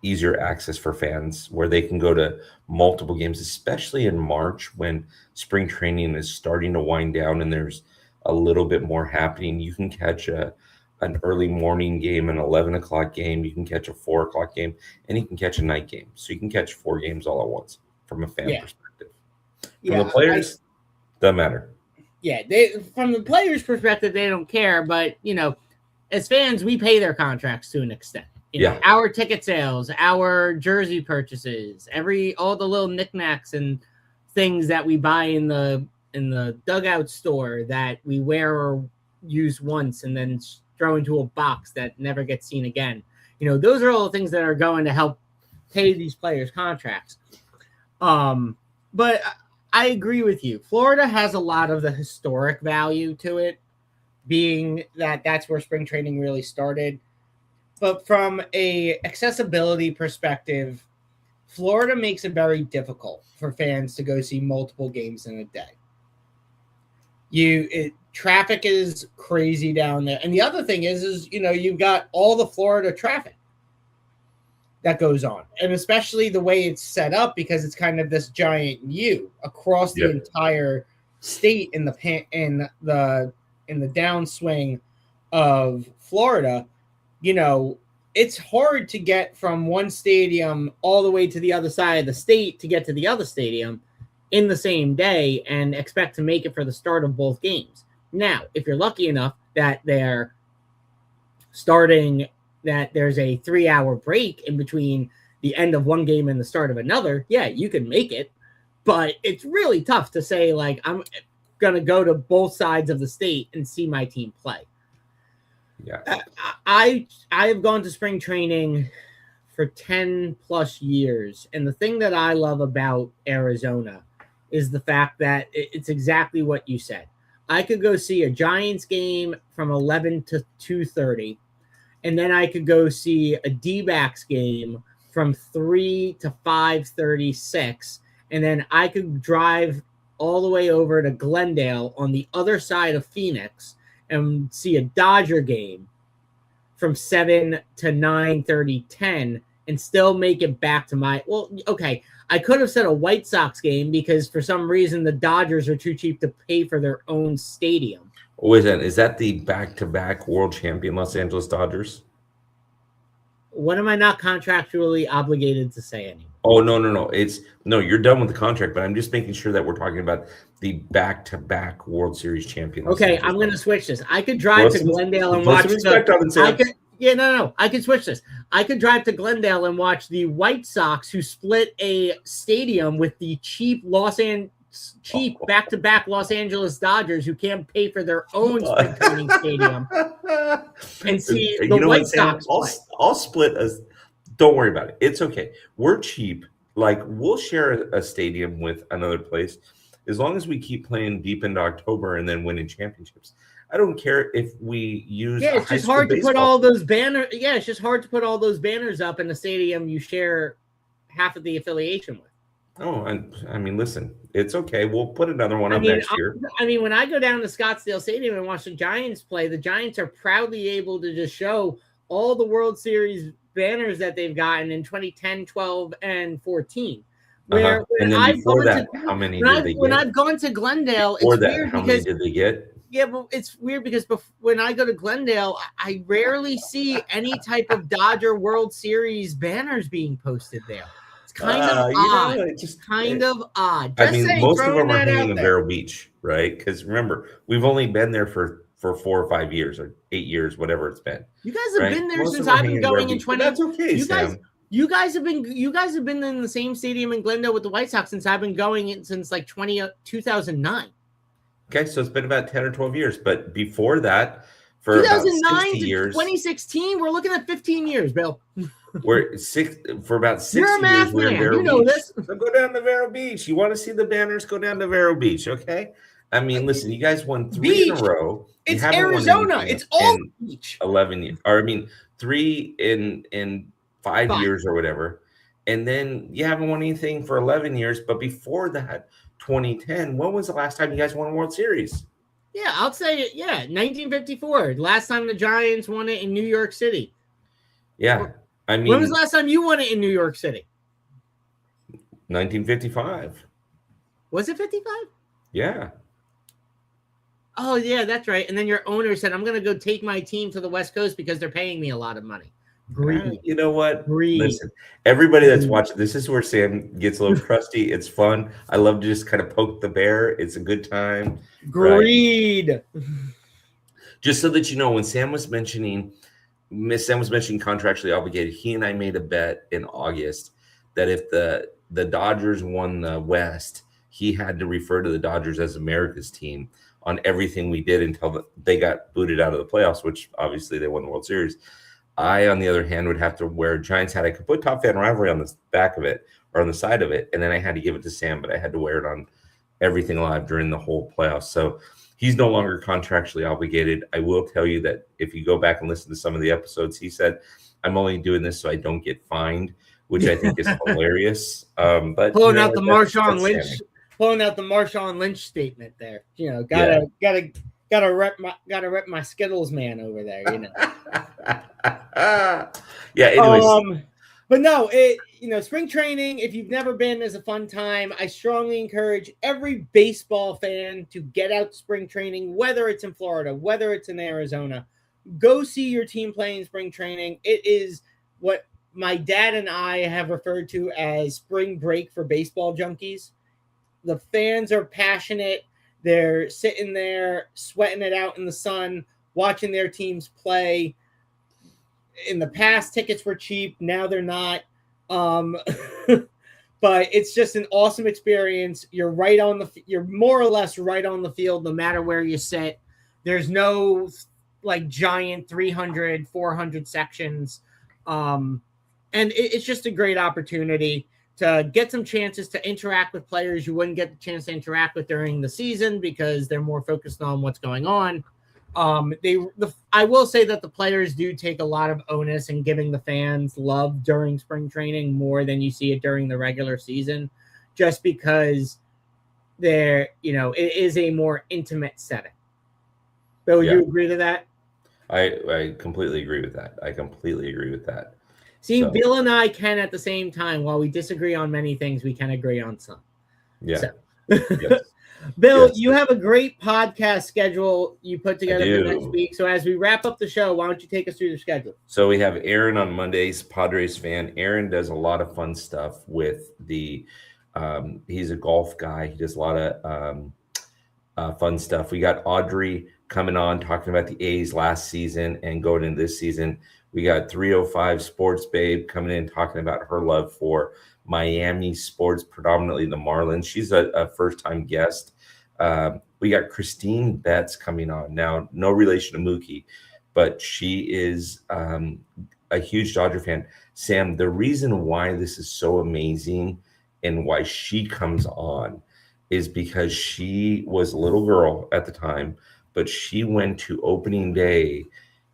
easier access for fans where they can go to multiple games, especially in March when spring training is starting to wind down and there's a little bit more happening. You can catch a an early morning game, an 11 o'clock game. You can catch a 4 o'clock game, and you can catch a night game. So you can catch 4 games all at once from a fan perspective. From the players, doesn't matter. Yeah, from the players' perspective, they don't care. But, as fans, we pay their contracts to an extent. Our ticket sales, our jersey purchases, all the little knickknacks and things that we buy in the dugout store that we wear or use once and then throw into a box that never gets seen again. Those are all the things that are going to help pay these players' contracts. But I agree with you. Florida has a lot of the historic value to it, being that that's where spring training really started. But from a accessibility perspective, Florida makes it very difficult for fans to go see multiple games in a day. Traffic is crazy down there. And the other thing is you've got all the Florida traffic that goes on. And especially the way it's set up, because it's kind of this giant U across the entire state in the downswing of Florida. It's hard to get from one stadium all the way to the other side of the state to get to the other stadium in the same day and expect to make it for the start of both games. Now, if you're lucky enough that there's a 3-hour break in between the end of one game and the start of another, you can make it. But it's really tough to say, I'm going to go to both sides of the state and see my team play. Yeah, I have gone to spring training for 10 plus years. And the thing that I love about Arizona is the fact that it's exactly what you said. I could go see a Giants game from 11 to 2:30, and then I could go see a D-backs game from 3 to 5:36, and then I could drive all the way over to Glendale on the other side of Phoenix and see a Dodger game from 7 to 9:30, 10, and still make it back to I could have said a White Sox game because for some reason the Dodgers are too cheap to pay for their own stadium. Wait, is that the back-to-back world champion Los Angeles Dodgers? What am I not contractually obligated to say anymore? Oh, no. You're done with the contract, but I'm just making sure that we're talking about the back-to-back World Series champion. Okay, I'm going to switch this. I could drive to Glendale and watch I could switch this. I could drive to Glendale and watch the White Sox, who split a stadium with the cheap back-to-back Los Angeles Dodgers, who can't pay for their own spring training stadium, and see the White Sox play. I'll split us. Don't worry about it. It's okay. We're cheap. We'll share a stadium with another place as long as we keep playing deep into October and then winning championships. I don't care if we use. Yeah, it's just hard to put all those banners. Yeah, it's just hard to put all those banners up in a stadium you share half of the affiliation with. Oh, I mean, listen, it's okay. We'll put another one up next year. When I go down to Scottsdale Stadium and watch the Giants play, the Giants are proudly able to just show all the World Series banners that they've gotten in 2010, 12, and 14. When I've gone to Glendale, it's weird how many did they get? Yeah, but it's weird because when I go to Glendale, I rarely see any type of Dodger World Series banners being posted there. It's kind of odd. Most of them are hanging in Vero Beach, right? Because remember, we've only been there for 4 or 5 years or 8 years, whatever it's been. You guys have been there since I've been going in 20. That's okay, Sam. You guys have been in the same stadium in Glendale with the White Sox since I've been going in since 2009. Okay, so it's been about 10 or 12 years, but before that, for 2009 about 60 to years, 2016, we're looking at 15 years, Bill. For about 60 years, we're in Vero Beach. Know this. So go down to Vero Beach. You want to see the banners? Go down to Vero Beach, okay? I mean, listen, you guys won 3 in a row. It's Arizona. It's all beach. 11 years, or 3 in 5 years or whatever. And then you haven't won anything for 11 years. But before that, 2010, when was the last time you guys won a World Series? Yeah, I'll say it. Yeah, 1954. Last time the Giants won it in New York City. Yeah. I mean, when was the last time you won it in New York City? 1955. Was it 55? Yeah. oh yeah, that's right. And then your owner said, I'm going to go take my team to the West Coast because they're paying me a lot of money. Greed. You know what? Greed. Listen, everybody that's watching, this is where Sam gets a little crusty. It's fun. I love to just kind of poke the bear. It's a good time. Greed. Right? Just so that you know, when Sam was mentioning contractually obligated, he and I made a bet in August that if the Dodgers won the West, he had to refer to the Dodgers as America's team on everything we did until they got booted out of the playoffs, which obviously they won the World Series. I, on the other hand, would have to wear a Giants hat. I could put Top Fan Rivalry on the back of it or on the side of it, and then I had to give it to Sam, but I had to wear it on Everything Live during the whole playoffs. So he's no longer contractually obligated. I will tell you that if you go back and listen to some of the episodes, he said, I'm only doing this so I don't get fined, which I think is hilarious. But pulling out the Marshawn Lynch statement there. You know, gotta rep my Skittles man over there, you know. Yeah, anyways. But no, spring training, if you've never been, is a fun time. I strongly encourage every baseball fan to get out to spring training, whether it's in Florida, whether it's in Arizona. Go see your team playing spring training. It is what my dad and I have referred to as spring break for baseball junkies. The fans are passionate. They're sitting there sweating it out in the sun, watching their teams play. In the past, tickets were cheap. Now they're not. But it's just an awesome experience. You're more or less right on the field, no matter where you sit. There's no like giant 300, 400 sections. And it's just a great opportunity to get some chances to interact with players you wouldn't get the chance to interact with during the season because they're more focused on what's going on. I will say that the players do take a lot of onus in giving the fans love during spring training more than you see it during the regular season, just because it is a more intimate setting. Bill, you agree to that? I completely agree with that. See, Bill and I can at the same time, while we disagree on many things, we can agree on some. Yeah. So. Yes. Bill, you have a great podcast schedule you put together for next week. So as we wrap up the show, why don't you take us through the schedule? So we have Aaron on Mondays, Padres fan. Aaron does a lot of fun stuff with he's a golf guy. He does a lot of fun stuff. We got Audrey coming on talking about the A's last season and going into this season. We got 305 Sports Babe coming in talking about her love for Miami sports, predominantly the Marlins. She's a first-time guest. We got Christine Betts coming on. Now, no relation to Mookie, but she is a huge Dodger fan. Sam, the reason why this is so amazing and why she comes on is because she was a little girl at the time, but she went to opening day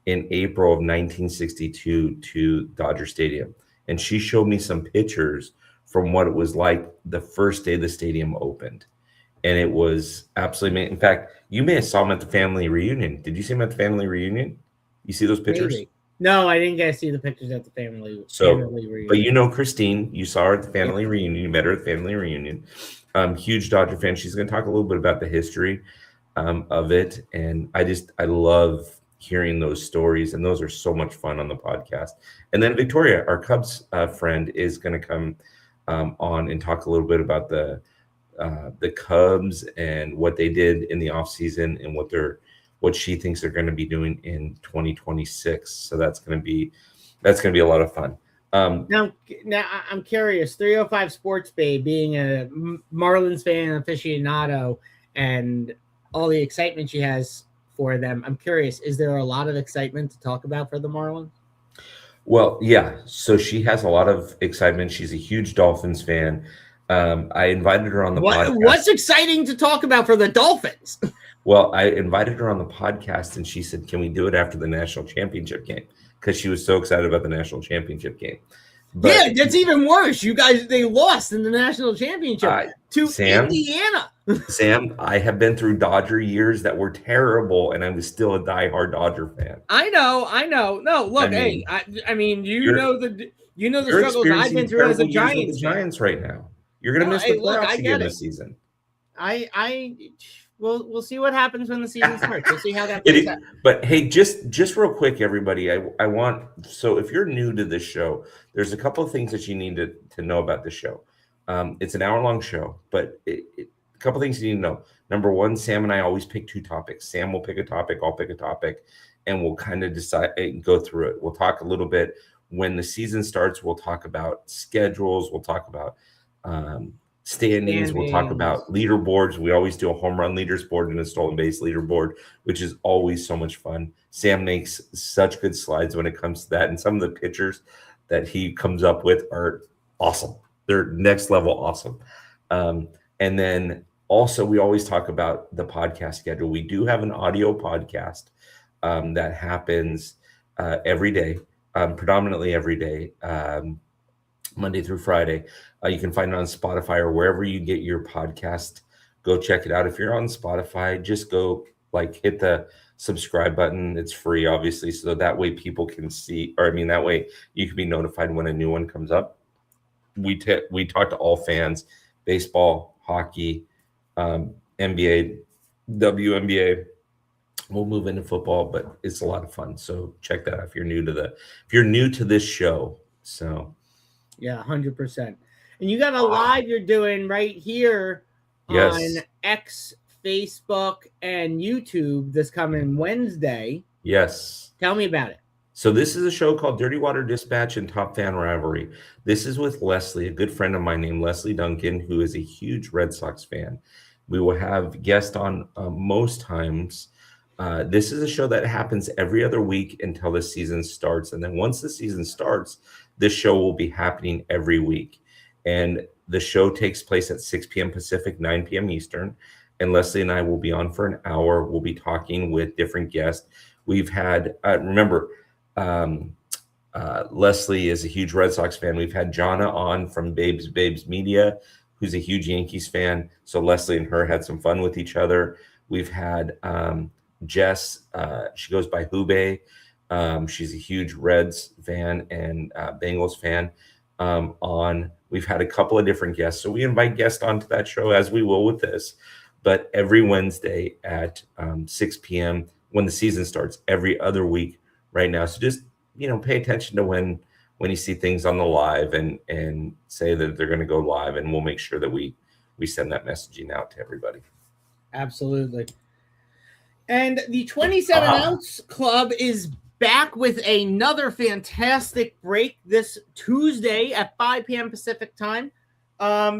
in April of 1962 to Dodger Stadium. And she showed me some pictures from what it was like the first day the stadium opened. And it was absolutely amazing. In fact, you may have saw him at the family reunion. Did you see him at the family reunion? You see those pictures? Maybe. No, I didn't get to see the pictures at the family reunion. But you know Christine. You saw her at the family reunion. You met her at the family reunion. Huge Dodger fan. She's going to talk a little bit about the history of it. And I love hearing those stories, and those are so much fun on the podcast. And then Victoria, our Cubs friend, is going to come on and talk a little bit about the Cubs and what they did in the offseason and what she thinks they're going to be doing in 2026. So that's going to be a lot of fun. Now I'm curious. 305 Sports Babe, being a Marlins fan aficionado, and all the excitement she has for them, I'm curious, is there a lot of excitement to talk about for the Marlins? Well, yeah. So she has a lot of excitement. She's a huge Dolphins fan. I invited her on the podcast. What's exciting to talk about for the Dolphins? Well, I invited her on the podcast, and she said, can we do it after the national championship game? Because she was so excited about the national championship game. But, yeah, that's even worse. You guys, they lost in the national championship to Indiana. Sam, I have been through Dodger years that were terrible, and I was still a diehard Dodger fan. I know. No, look, I mean, you know the struggles I've been through as a Giants right now. You're going to miss the playoffs again this season. we'll see what happens when the season starts. We'll see how that plays out. But hey, just real quick, everybody, I want, so if you're new to this show, there's a couple of things that you need to know about this show. It's an hour-long show, but a couple of things you need to know. Number one, Sam and I always pick 2 topics. Sam will pick a topic, I'll pick a topic, and we'll kind of decide and go through it. We'll talk a little bit. When the season starts, we'll talk about schedules. We'll talk about standings. We'll talk about leaderboards. We always do a home run leaderboard and a stolen base leaderboard, which is always so much fun. Sam makes such good slides when it comes to that. And some of the pictures that he comes up with are awesome. They're next level awesome. And then also, we always talk about the podcast schedule. We do have an audio podcast that happens every day, predominantly every day, Monday through Friday. You can find it on Spotify or wherever you get your podcast. Go check it out. If you're on Spotify, just go hit the subscribe button. It's free, obviously, so that way people can see, that way you can be notified when a new one comes up. We talk to all fans, baseball, hockey, NBA, WNBA. We'll move into football, but it's a lot of fun. So check that out if you're new to this show. So yeah, 100%. And you got a live you're doing right here on X, Facebook, and YouTube this coming Wednesday. Yes. Tell me about it. So this is a show called Dirty Water Dispatch and Top Fan Rivalry. This is with Leslie, a good friend of mine named Leslie Duncan, who is a huge Red Sox fan. We will have guests on most times. This is a show that happens every other week until the season starts. And then once the season starts, this show will be happening every week. And the show takes place at 6 p.m. Pacific, 9 p.m. Eastern. And Leslie and I will be on for an hour. We'll be talking with different guests. We've had, Leslie is a huge Red Sox fan. We've had Jonna on from Babes Media, who's a huge Yankees fan. So Leslie and her had some fun with each other. We've had Jess, she goes by Hube. She's a huge Reds fan and Bengals fan on. We've had a couple of different guests. So we invite guests onto that show, as we will with this. But every Wednesday at 6 p.m. when the season starts, every other week right now. So just, pay attention to when you see things on the live and say that they're going to go live, and we'll make sure that we send that messaging out to everybody. Absolutely. And the 27 Ounce Club is back with another fantastic break this Tuesday at 5 p.m. Pacific time.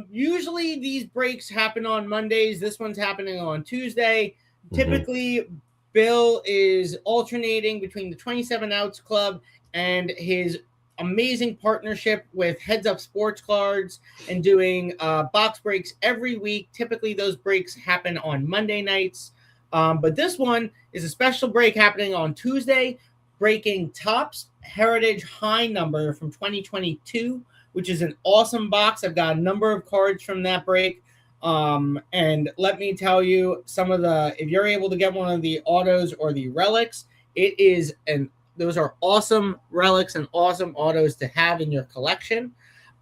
Usually these breaks happen on Mondays. This one's happening on Tuesday. Mm-hmm. Typically, Bill is alternating between the 27 Ounce Club and his amazing partnership with Heads Up Sports Cards and doing box breaks every week. Typically, those breaks happen on Monday nights. But this one is a special break happening on Tuesday, breaking Topps Heritage High number from 2022, which is an awesome box. I've got a number of cards from that break. And let me tell you, if you're able to get one of the autos or the relics, those are awesome relics and awesome autos to have in your collection.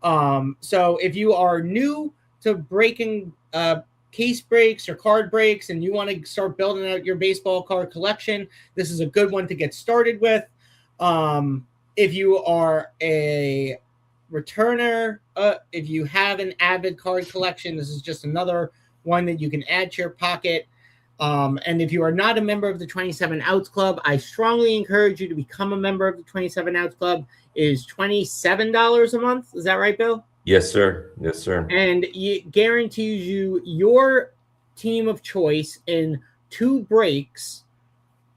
So if you are new to breaking case breaks or card breaks and you want to start building out your baseball card collection, this is a good one to get started with. If you are a returner, if you have an avid card collection, this is just another one that you can add to your pocket. And if you are not a member of the 27 Ounce Club, I strongly encourage you to become a member of the 27 Ounce Club. It is $27 a month. Is that right, Bill? Yes, sir. Yes, sir. And it guarantees you your team of choice in 2 breaks,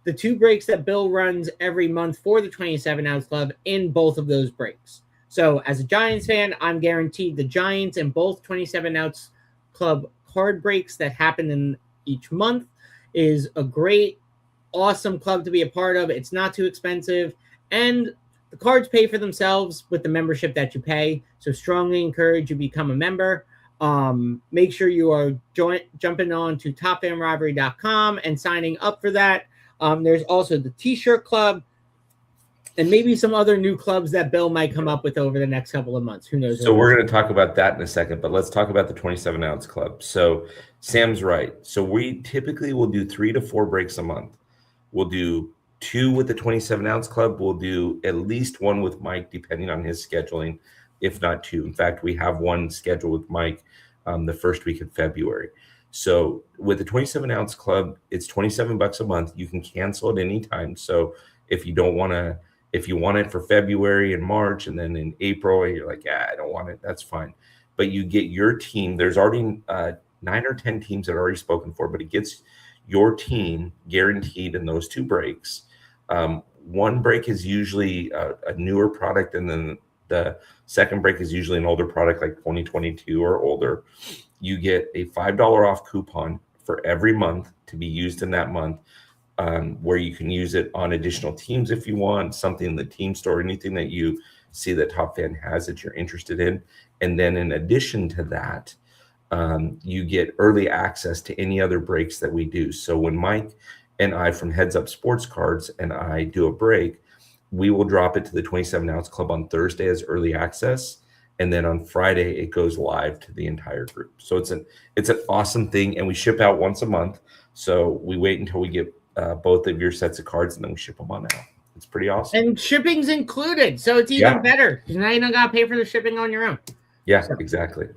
the 2 breaks that Bill runs every month for the 27 Ounce Club in both of those breaks. So as a Giants fan, I'm guaranteed the Giants and both 27 Ounce Club card breaks that happen in each month is a great, awesome club to be a part of. It's not too expensive, and the cards pay for themselves with the membership that you pay. So strongly encourage you to become a member. Make sure you are jumping on to topfanrivalry.com and signing up for that. There's also the T-shirt club. And maybe some other new clubs that Bill might come up with over the next couple of months. Who knows? So we're going to talk about that in a second, but let's talk about the 27-ounce club. So Sam's right. So we typically will do 3 to 4 breaks a month. We'll do 2 with the 27-ounce club. We'll do at least 1 with Mike, depending on his scheduling, if not 2. In fact, we have 1 scheduled with Mike the first week of February. So with the 27-ounce club, it's $27 a month. You can cancel at any time. So if you don't want to, if you want it for February and March, and then in April, you're like, I don't want it, that's fine. But you get your team. There's already 9 or 10 teams that are already spoken for, but it gets your team guaranteed in those 2 breaks. 1 break is usually a newer product, and then the second break is usually an older product like 2022 or older. You get a $5 off coupon for every month to be used in that month, where you can use it on additional teams if you want, something in the team store, anything that you see that Top Fan has that you're interested in. And then in addition to that, you get early access to any other breaks that we do. So when Mike and I from Heads Up Sports Cards and I do a break, we will drop it to the 27-ounce club on Thursday as early access. And then on Friday, it goes live to the entire group. So it's an awesome thing. And we ship out once a month. So we wait until we get both of your sets of cards, and then we ship them on out. It's pretty awesome. And shipping's included. So it's even better, because now you don't got to pay for the shipping on your own. Yeah, exactly.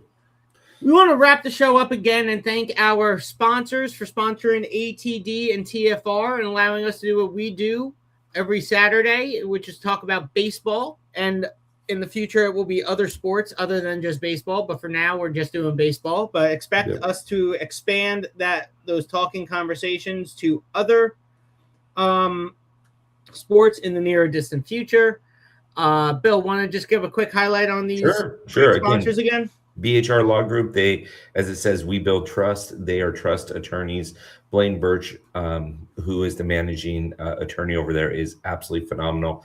We want to wrap the show up again and thank our sponsors for sponsoring ATD and TFR and allowing us to do what we do every Saturday, which is talk about baseball. And in the future, it will be other sports other than just baseball. But for now, we're just doing baseball. But expect us to expand those talking conversations to other sports in the near or distant future. Bill, want to just give a quick highlight on these sure. sponsors again? BHR Law Group, they, as it says, we build trust. They are trust attorneys. Blaine Birch, who is the managing attorney over there, is absolutely phenomenal.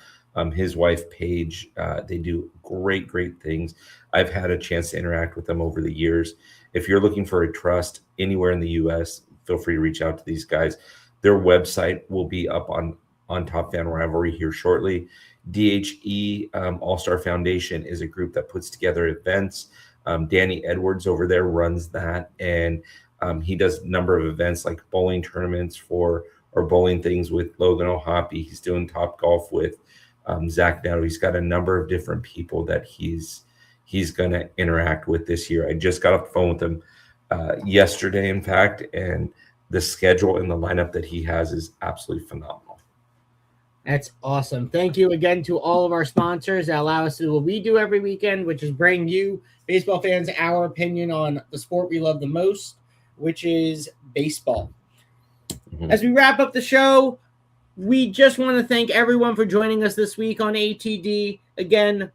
His wife, Paige, they do great things. I've had a chance to interact with them over the years. If you're looking for a trust anywhere in the U.S., feel free to reach out to these guys. Their website will be up on Top Fan Rivalry here shortly. DHE All-Star Foundation is a group that puts together events. Danny Edwards over there runs that, and he does a number of events like bowling tournaments or bowling things with Logan O'Hoppe. He's doing Top Golf with Zach Netto. He's got a number of different people that he's going to interact with this year. I just got off the phone with him yesterday, in fact, and the schedule and the lineup that he has is absolutely phenomenal. That's awesome. Thank you again to all of our sponsors that allow us to do what we do every weekend, which is bring you, baseball fans, our opinion on the sport we love the most, which is baseball. Mm-hmm. As we wrap up the show, we just want to thank everyone for joining us this week on ATD. Again,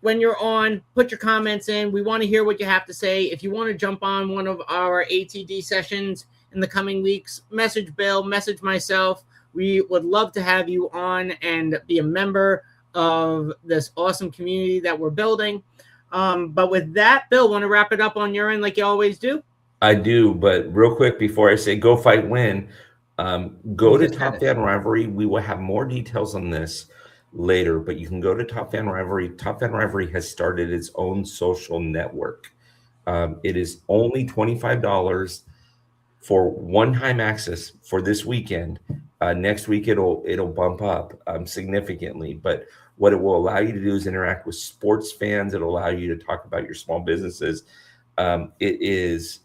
when you're on, put your comments in. We want to hear what you have to say. If you want to jump on one of our ATD sessions in the coming weeks, message Bill, message myself. We would love to have you on and be a member of this awesome community that we're building. But with that, Bill, want to wrap it up on your end like you always do? I do, but real quick before I say go fight win, go to Top Fan Rivalry. We will have more details on this later, but you can go to Top Fan Rivalry. Top Fan Rivalry has started its own social network. It is only $25 for one-time access for this weekend. Next week it'll bump up significantly, but what it will allow you to do is interact with sports fans. It'll allow you to talk about your small businesses. It is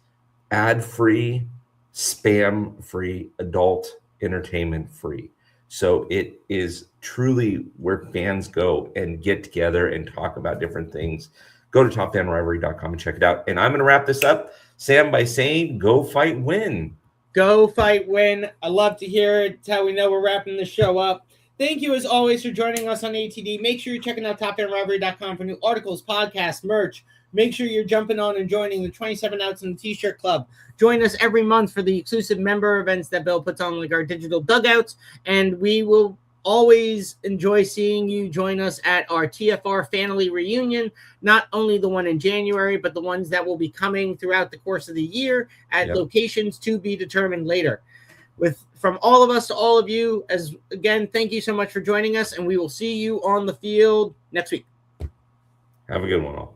ad-free, spam-free, adult entertainment free. So it is truly where fans go and get together and talk about different things. Go to topfanrivalry.com and check it out. And I'm going to wrap this up, Sam, by saying go fight win. Go fight win. I love to hear it. It's how we know we're wrapping the show up. Thank you, as always, for joining us on ATD. Make sure you're checking out topfanrivalry.com for new articles, podcasts, merch. Make sure you're jumping on and joining the 27 Outs in the T-shirt club. Join us every month for the exclusive member events that Bill puts on, like our digital dugouts. And we will always enjoy seeing you join us at our TFR family reunion, not only the one in January, but the ones that will be coming throughout the course of the year at locations to be determined later. From all of us to all of you, as again, thank you so much for joining us, and we will see you on the field next week. Have a good one, all.